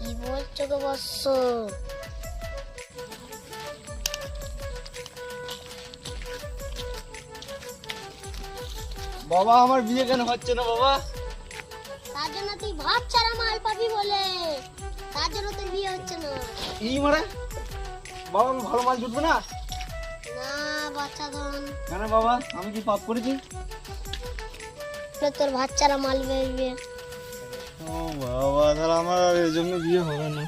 কি বলছো গো বৎস? বাবা আমার বিয়ে কেন হচ্ছে না বাবা? তার জন্য তুই ভাত ছাড়া মাল পাবি বলে, তার জন্য তোর বিয়ে হচ্ছে না। এই মারে বাবা, আমি ভালো মাল জুটবে না? না বাচ্চা ধন, কেন বাবা, আমি কি পাপ করেছি? তোর ভাত ছাড়া মাল বেরবে। ও বাবা, তাহলে আমার আর এই জন্য বিয়ে হবে না।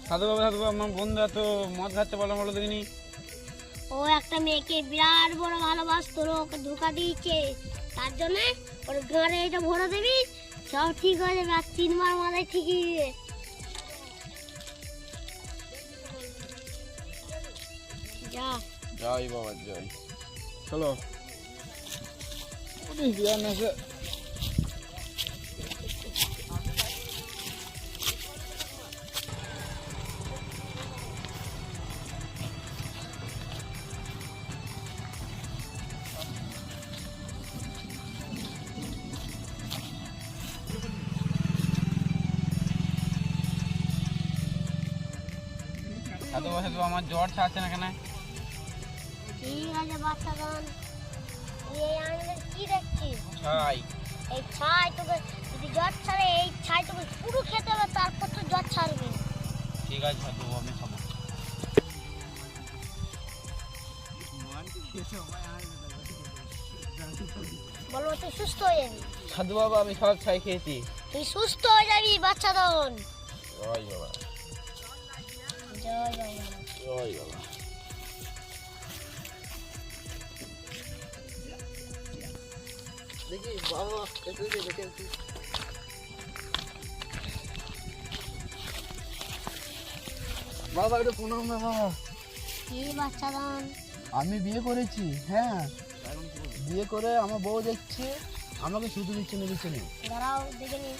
সাধু বাবা, সাধু বাবা, আমার বন্ধুরা তো মদ খাচ্ছে, বলো দেখিনি। ও একটা মেয়েকে বিরাট বড় ভালোবাসতো, ওকে ধোকা দিয়েছে, তার জন্য ওর গাঁড়ে এটা ভরে দিবি, সব ঠিক হয়ে যাবে। আর 3 মাস মাথায় ঠিকই দিবে। যা যাই বাবা যাই, চলো। বিয়ে নেছে সাধু বাবা, সাধু বাবা, আমার জ্বর ছাড়ছে না কেন? ঠিক আছে বাচ্চা গান, এই আঙুলে কি দেখছিস? ছাই। এই ছাই তোকে যদি জ্বর ছাড়ে, এই ছাই তোকে পুরো খেতে হবে, তারপর তো জ্বর ছাড়বে। ঠিক আছে সাধু বাবা, আমি খাবো। বলবো তুই সুস্থ হয়ে যাবি। সাধু বাবা, আমি সব ছাই খেয়েছি। তুই সুস্থ হয়ে যাবি বাচ্চা দন। জয় বাবা, জয় জয় বাবা। জয় বাবা। দেখি বাবা, দেখে বাবা, এটা প্রণাম না বাবা। কি বাচ্চা দন? আমি বিয়ে করেছি, হ্যাঁ বিয়ে করে আমার বউ দেখছে, আমাকে শুধু দিচ্ছে না। দাঁড়াও দেখে নি।